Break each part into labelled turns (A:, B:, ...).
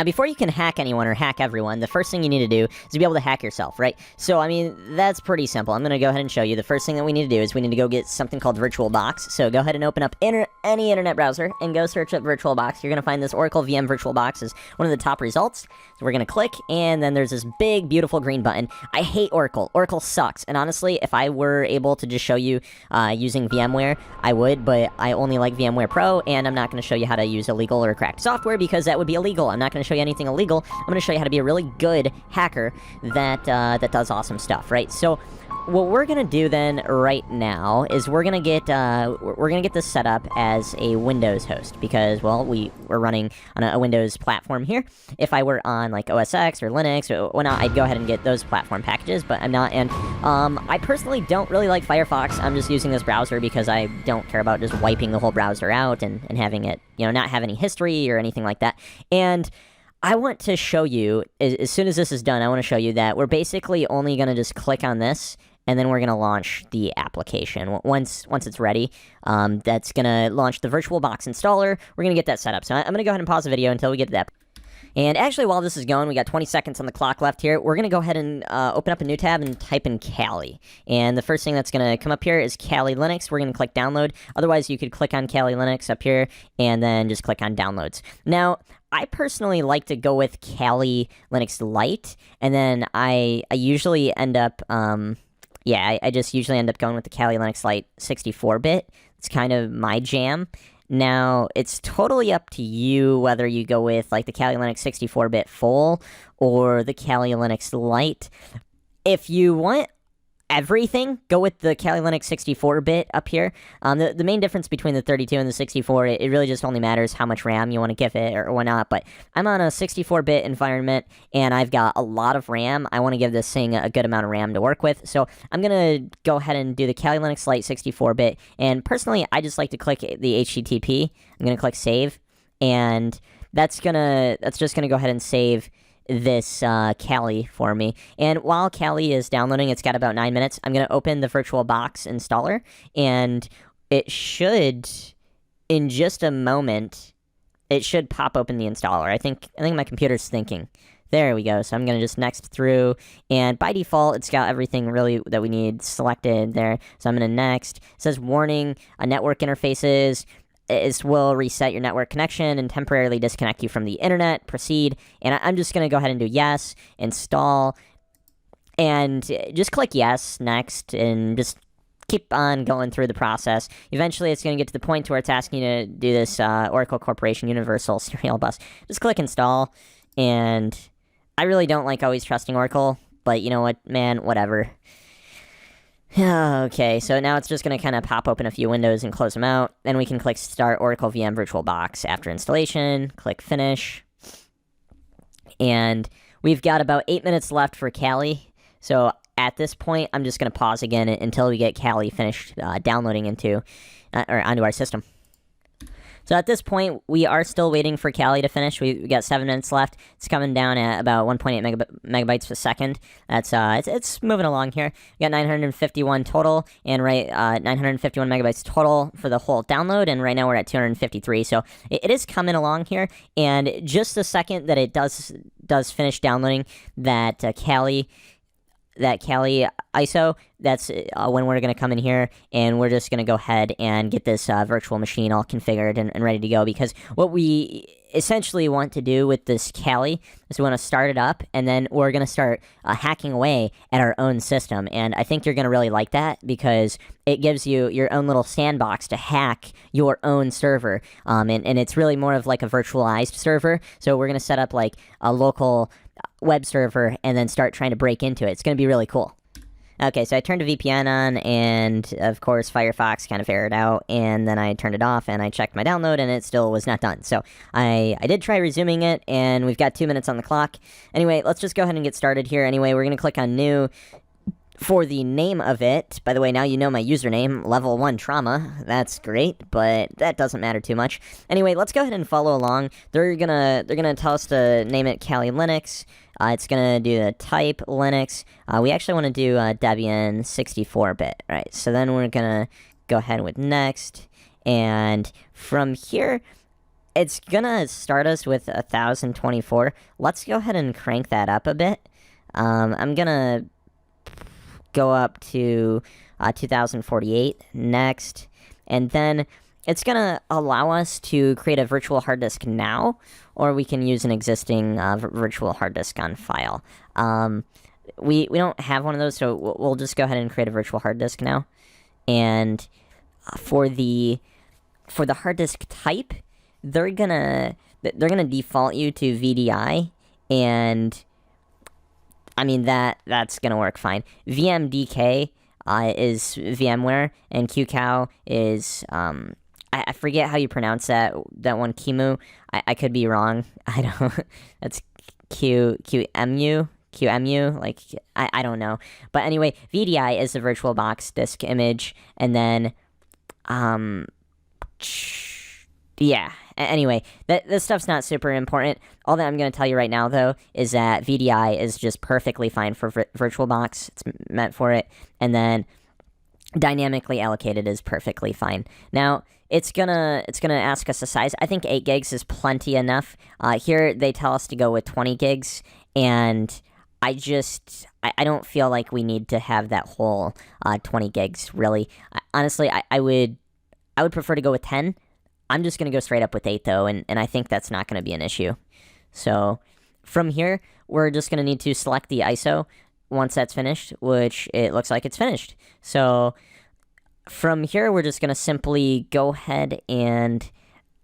A: before you can hack anyone or hack everyone, the first thing you need to do is to be able to hack yourself, right? So, I mean, that's pretty simple. I'm going to go ahead and show you. The first thing that we need to do is we need to go get something called VirtualBox. So go ahead and open up any internet browser and go search up VirtualBox. You're going to find this Oracle VM VirtualBox is one of the top results. So we're going to click, and then there's this big, beautiful green button. I hate Oracle. Oracle sucks. And honestly, if I were able to just show you using VMware, I would, but I only like VMware Pro, and I'm not going to show you how to use illegal or cracked software because that would be illegal. I'm not going to show you anything illegal. I'm going to show you how to be a really good hacker that does awesome stuff, right? So what we're gonna do then right now is we're gonna get this set up as a Windows host because, well, we're running on a Windows platform here. If I were on like OS X or Linux or whatnot, I'd go ahead and get those platform packages, but I'm not. And I personally don't really like Firefox. I'm just using this browser because I don't care about just wiping the whole browser out and having it, not have any history or anything like that. And I want to show you, as soon as this is done, I want to show you that we're basically only going to just click on this, and then we're going to launch the application. Once it's ready, that's going to launch the VirtualBox installer. We're going to get that set up. So I'm going to go ahead and pause the video until we get to that. And actually, while this is going, we got 20 seconds on the clock left here. We're going to go ahead and open up a new tab and type in Kali. And the first thing that's going to come up here is Kali Linux. We're going to click download. Otherwise, you could click on Kali Linux up here and then just click on downloads. Now, I personally like to go with Kali Linux Lite, and then I usually end up, I just usually end up going with the Kali Linux Lite 64-bit. It's kind of my jam. Now, it's totally up to you whether you go with like the Kali Linux 64-bit full or the Kali Linux Lite. If you want everything, go with the Kali Linux 64-bit up here. The main difference between the 32 and the 64, it really just only matters how much RAM you want to give it or whatnot, but I'm on a 64-bit environment, and I've got a lot of RAM. I want to give this thing a good amount of RAM to work with, so I'm going to go ahead and do the Kali Linux Lite 64-bit, and personally, I just like to click the HTTP. I'm going to click Save, and that's just going to go ahead and save this Kali for me. And while Kali is downloading, it's got about 9 minutes. I'm going to open the VirtualBox installer, and it should, in just a moment, it should pop open the installer. I think my computer's thinking. There we go. So I'm going to just next through, and by default, it's got everything really that we need selected there. So I'm going to next. It says warning, network interfaces. It will reset your network connection and temporarily disconnect you from the internet. Proceed. And I'm just going to go ahead and do yes, install, and just click yes, next, and just keep on going through the process. Eventually, it's going to get to the point where it's asking you to do this Oracle Corporation Universal Serial Bus. Just click install, and I really don't like always trusting Oracle, but you know what, man, whatever. Okay, so now it's just going to kind of pop open a few windows and close them out. Then we can click Start Oracle VM VirtualBox after installation, click Finish. And we've got about 8 minutes left for Kali. So at this point, I'm just going to pause again until we get Kali finished downloading onto our system. So at this point, we are still waiting for Kali to finish. We got 7 minutes left. It's coming down at about 1.8 megabytes per second. That's it's moving along here. We got 951 total, and 951 megabytes total for the whole download. And right now we're at 253. So it is coming along here. And just the second that it does finish downloading that Kali ISO, that's when we're going to come in here, and we're just going to go ahead and get this virtual machine all configured and ready to go, because what we essentially want to do with this Kali is we want to start it up, and then we're going to start hacking away at our own system. And I think you're going to really like that, because it gives you your own little sandbox to hack your own server, and it's really more of like a virtualized server. So we're going to set up like a local web server and then start trying to break into it. It's going to be really cool. Okay, so I turned a VPN on, and of course Firefox kind of errored out, and then I turned it off, and I checked my download, and it still was not done. So I did try resuming it, and we've got 2 minutes on the clock. Anyway, let's just go ahead and get started here. Anyway, we're going to click on New. For the name of it, by the way, now you know my username, Level 1 Trauma. That's great, but that doesn't matter too much. Anyway, let's go ahead and follow along. They're gonna tell us to name it Kali Linux. It's gonna do the type Linux. We actually want to do Debian 64-bit, right? So then we're gonna go ahead with next, and from here, it's gonna start us with 1024. Let's go ahead and crank that up a bit. I'm gonna go up to 2048 next, and then it's gonna allow us to create a virtual hard disk now, or we can use an existing virtual hard disk on file. We don't have one of those, so we'll just go ahead and create a virtual hard disk now. And for the hard disk type, they're gonna default you to VDI, and I mean that's gonna work fine. VMDK is VMware, and QCOW is I forget how you pronounce that one QEMU. I could be wrong. I don't. That's QMU, like, I don't know. But anyway, VDI is the VirtualBox disk image, and then, yeah. Anyway, this stuff's not super important. All that I'm going to tell you right now, though, is that VDI is just perfectly fine for VirtualBox. It's meant for it. And then dynamically allocated is perfectly fine. Now, it's gonna ask us a size. I think 8 gigs is plenty enough. Here, they tell us to go with 20 gigs, and I don't feel like we need to have that whole 20 gigs, really. Honestly, I would prefer to go with 10. I'm just going to go straight up with 8, though, and I think that's not going to be an issue. So from here, we're just going to need to select the ISO once that's finished, which it looks like it's finished. So from here, we're just going to simply go ahead and,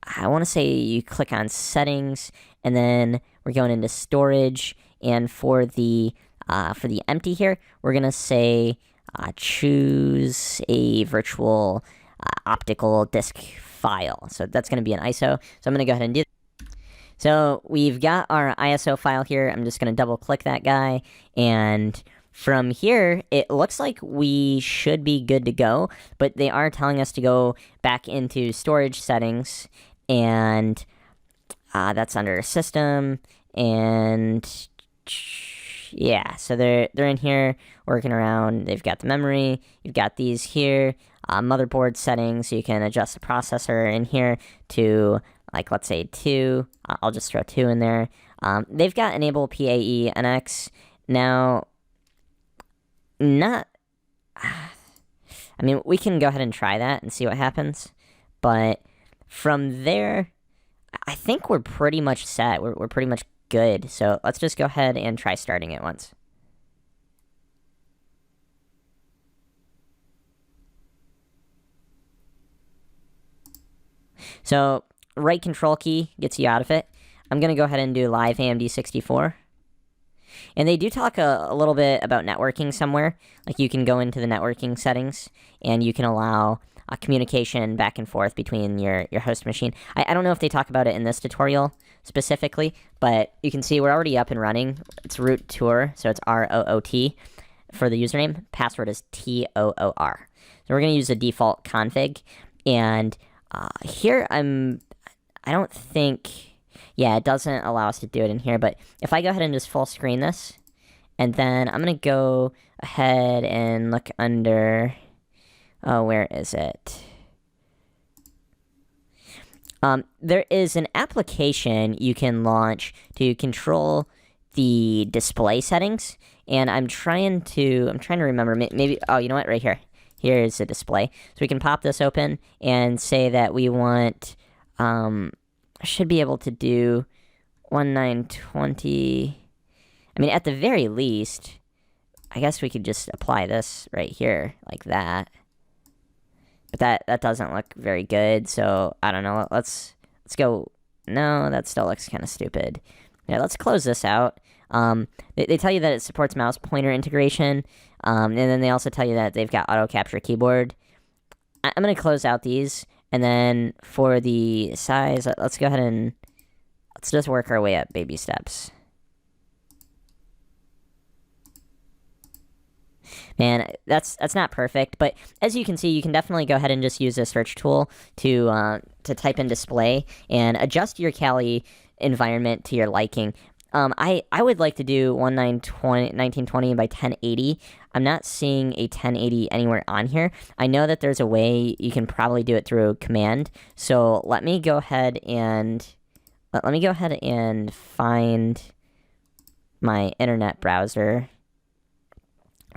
A: I want to say you click on Settings, and then we're going into Storage, and for the empty here, we're going to say choose a virtual optical disk file. So that's going to be an ISO. So I'm going to go ahead and do that. So we've got our ISO file here. I'm just going to double click that guy, and from here, it looks like we should be good to go, but they are telling us to go back into storage settings, and that's under system, and yeah, so they're in here working around. They've got the memory. You've got these here. Motherboard settings, so you can adjust the processor in here to, like, let's say 2. I'll just throw 2 in there. They've got enable PAE NX. Now, I mean, we can go ahead and try that and see what happens. But from there, I think we're pretty much set. We're pretty much good. So let's just go ahead and try starting it once. So right control key gets you out of it. I'm going to go ahead and do live AMD 64. And they do talk a little bit about networking somewhere. Like, you can go into the networking settings, and you can allow communication back and forth between your host machine. I don't know if they talk about it in this tutorial specifically, but you can see we're already up and running. It's root tour, so it's ROOT for the username. Password is TOOR. So we're going to use the default config, and here I don't think... Yeah, it doesn't allow us to do it in here, but if I go ahead and just full screen this, and then I'm going to go ahead and look under... Oh, where is it? There is an application you can launch to control the display settings, and I'm trying to remember, maybe... Oh, you know what? Right here. Here is the display. So we can pop this open and say that we want... should be able to do 1920. I mean, at the very least, I guess we could just apply this right here, like that. But that doesn't look very good, so I don't know. Let's go. No, that still looks kind of stupid. Yeah, let's close this out. They tell you that it supports mouse pointer integration, and then they also tell you that they've got auto capture keyboard. I'm going to close out these. And then for the size, let's go ahead and let's just work our way up, baby steps. Man, that's not perfect, but as you can see, you can definitely go ahead and just use the search tool to type in display and adjust your Kali environment to your liking. I would like to do 1920 by 1080. I'm not seeing a 1080 anywhere on here. I know that there's a way you can probably do it through command. So let me go ahead and find my internet browser.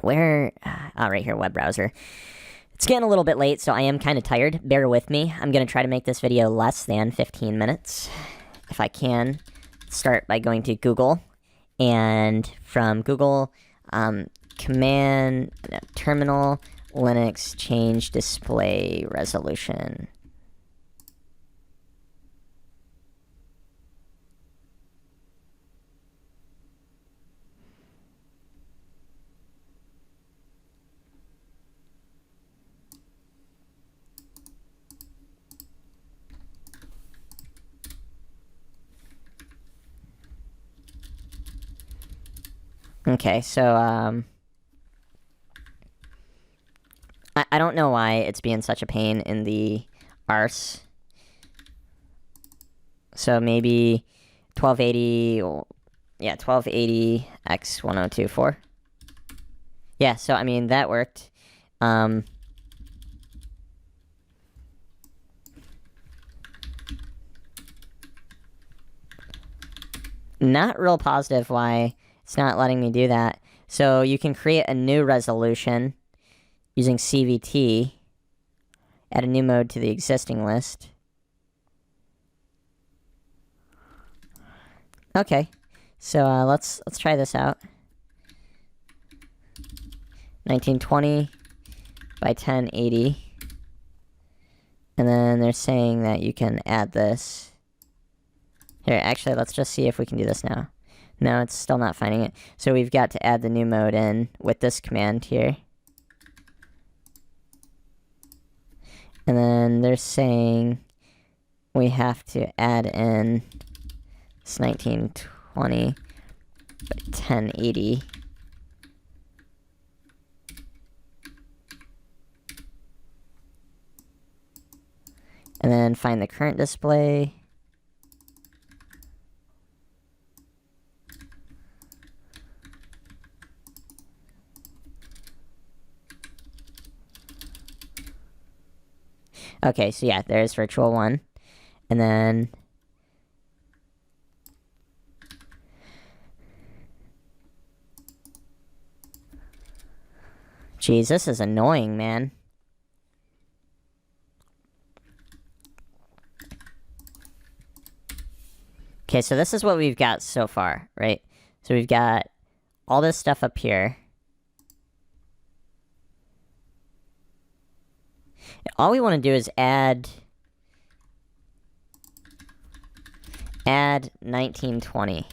A: Where? Right here, web browser. It's getting a little bit late, so I am kind of tired. Bear with me. I'm going to try to make this video less than 15 minutes. If I can, start by going to Google. And from Google, terminal, Linux, change display resolution. Okay, so, I don't know why it's being such a pain in the arse. So maybe 1280, yeah, 1280 x 1024. Yeah, so, I mean, that worked. Not real positive why it's not letting me do that. So you can create a new resolution using CVT. Add a new mode to the existing list. Okay, so let's try this out. 1920 by 1080. And then they're saying that you can add this. Here, actually, let's just see if we can do this now. No, it's still not finding it. So we've got to add the new mode in with this command here. And then they're saying we have to add in this 1920 by 1080. And then find the current display. Okay, so yeah, there's virtual 1. And then jeez, this is annoying, man. Okay, so this is what we've got so far, right? So we've got all this stuff up here. All we want to do is add 1920.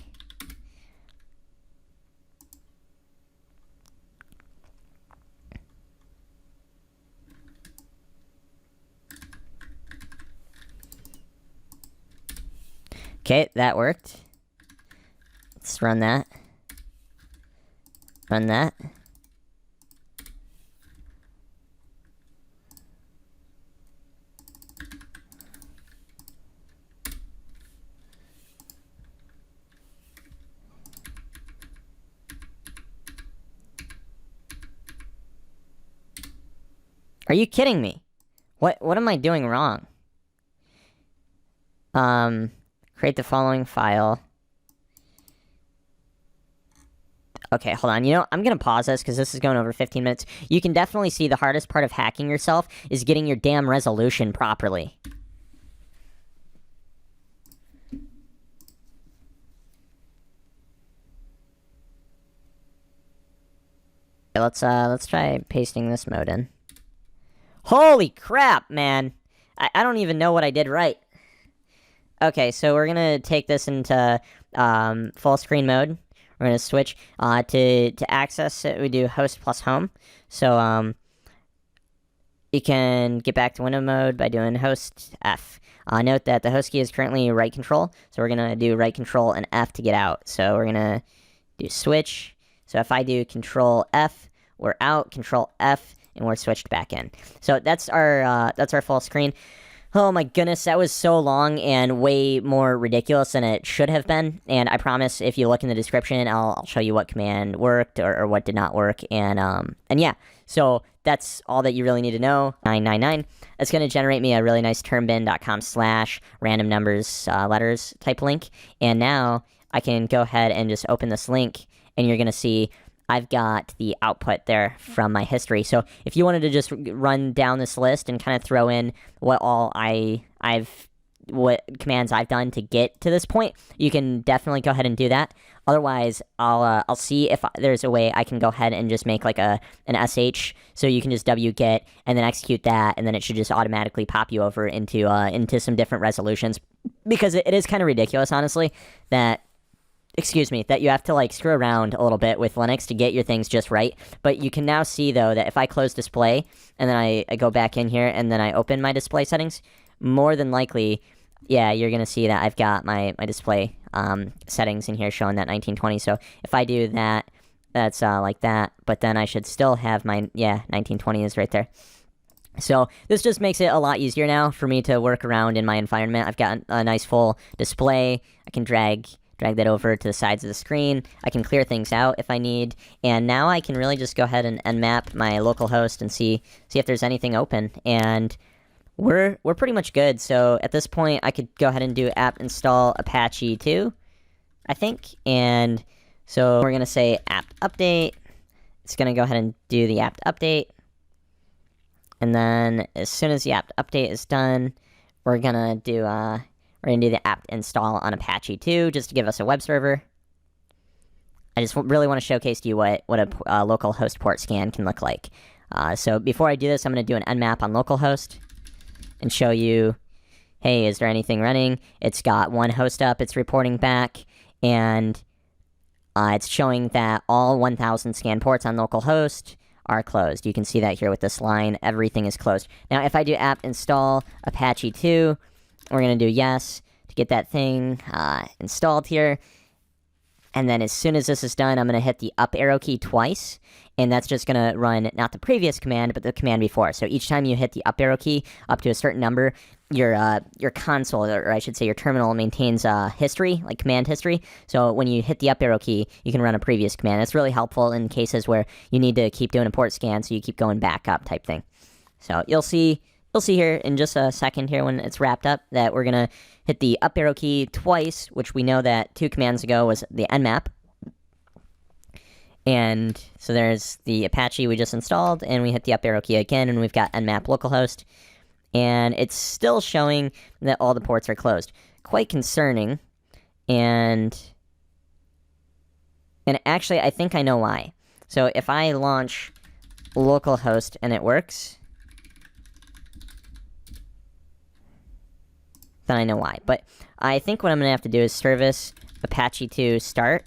A: Okay, that worked. Let's run that. Run that. Are you kidding me? What am I doing wrong? Create the following file. Okay, hold on. You know, I'm gonna pause this because this is going over 15 minutes. You can definitely see the hardest part of hacking yourself is getting your damn resolution properly. Okay, let's try pasting this mode in. Holy crap, man. I don't even know what I did right. Okay, so we're gonna take this into full screen mode. We're gonna switch to access it. We do host plus home. So you can get back to window mode by doing host F. Note that the host key is currently right control, so we're gonna do right control and F to get out. So we're gonna do switch. So if I do control F, we're out. Control F, and we're switched back in. So that's our full screen. Oh my goodness, that was so long and way more ridiculous than it should have been. And I promise, if you look in the description, I'll show you what command worked or what did not work. And yeah, so that's all that you really need to know. 999. It's going to generate me a really nice termbin.com/random numbers letters type link. And now I can go ahead and just open this link, and you're going to see I've got the output there from my history. So if you wanted to just run down this list and kind of throw in what what commands I've done to get to this point, you can definitely go ahead and do that. Otherwise, I'll see if there's a way I can go ahead and just make like an sh, so you can just wget and then execute that, and then it should just automatically pop you over into some different resolutions, because it is kind of ridiculous, honestly, that you have to like screw around a little bit with Linux to get your things just right. But you can now see, though, that if I close display and then I go back in here and then I open my display settings, more than likely, yeah, you're going to see that I've got my display settings in here showing that 1920. So if I do that, that's like that. But then I should still have 1920 is right there. So this just makes it a lot easier now for me to work around in my environment. I've got a nice full display. I can drag that over to the sides of the screen. I can clear things out if I need, and now I can really just go ahead and nmap my local host and see if there's anything open, and we're pretty much good. So at this point, I could go ahead and do apt install Apache 2, I think, and so we're gonna say apt update. It's gonna go ahead and do the apt update, and then as soon as the apt update is done, we're gonna do the apt install on Apache 2, just to give us a web server. I just really want to showcase to you what a local host port scan can look like. So before I do this, I'm going to do an nmap on localhost and show you, hey, is there anything running? It's got one host up, it's reporting back, and it's showing that all 1,000 scan ports on localhost are closed. You can see that here with this line, everything is closed. Now, if I do apt install Apache 2, we're going to do yes to get that thing installed here. And then as soon as this is done, I'm going to hit the up arrow key twice. And that's just going to run not the previous command, but the command before. So each time you hit the up arrow key up to a certain number, your console, or I should say your terminal, maintains history, like command history. So when you hit the up arrow key, you can run a previous command. That's really helpful in cases where you need to keep doing a port scan, so you keep going back up type thing. So you'll see here in just a second here when it's wrapped up that we're going to hit the up arrow key twice, which we know that 2 commands ago was the nmap. And so there's the Apache we just installed, and we hit the up arrow key again, and we've got nmap localhost. And it's still showing that all the ports are closed. Quite concerning. And actually, I think I know why. So if I launch localhost and it works, then I know why. But I think what I'm going to have to do is service Apache 2 start,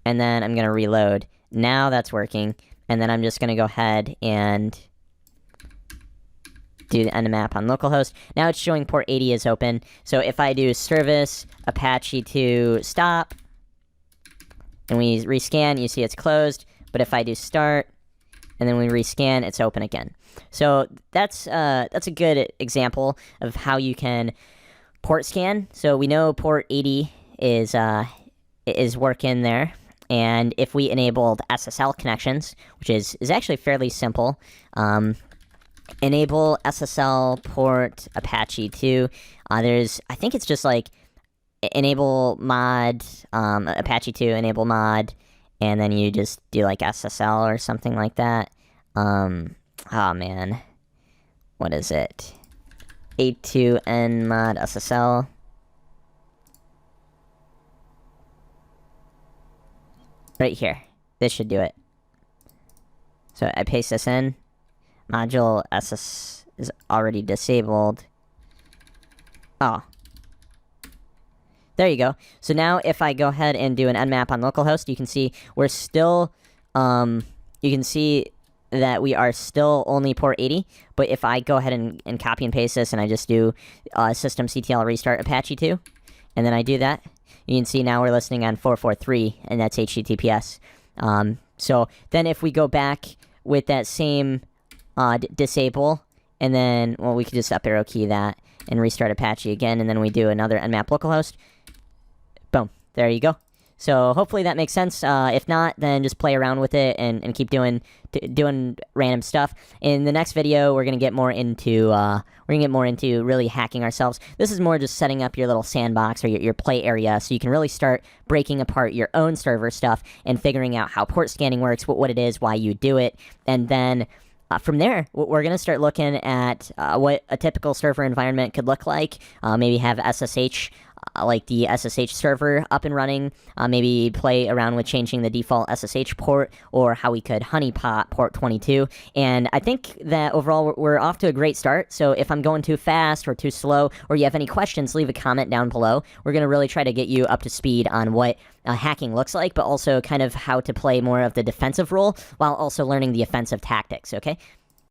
A: and then I'm going to reload. Now that's working, and then I'm just going to go ahead and do the nmap on localhost. Now it's showing port 80 is open, so if I do service Apache 2 stop, and we rescan, you see it's closed, but if I do start, and then we rescan, it's open again. So that's a good example of how you can port scan. So we know port 80 is working there, and if we enabled SSL connections, which is actually fairly simple, enable SSL port Apache 2. I think it's just like enable mod Apache 2 enable mod, and then you just do like SSL or something like that. Oh man, what is it? A2 mod SSL. Right here. This should do it. So I paste this in. Module SS is already disabled. Oh. There you go. So now if I go ahead and do an nmap on localhost, you can see we're still, you can see that we are still only port 80, but if I go ahead and copy and paste this and I just do systemctl restart Apache 2, and then I do that, you can see now we're listening on 443, and that's HTTPS. So then if we go back with that same disable and then, well, we could just up arrow key that and restart Apache again, and then we do another nmap localhost. Boom. There you go. So hopefully that makes sense. If not, then just play around with it and keep doing random stuff. In the next video, we're gonna get more into really hacking ourselves. This is more just setting up your little sandbox or your play area, so you can really start breaking apart your own server stuff and figuring out how port scanning works, what it is, why you do it, and then. From there, we're going to start looking at what a typical server environment could look like. Maybe have SSH, like the SSH server up and running. Maybe play around with changing the default SSH port, or how we could honeypot port 22. And I think that overall we're off to a great start. So if I'm going too fast or too slow, or you have any questions, leave a comment down below. We're going to really try to get you up to speed on what hacking looks like, but also kind of how to play more of the defensive role while also learning the offensive tactics, okay?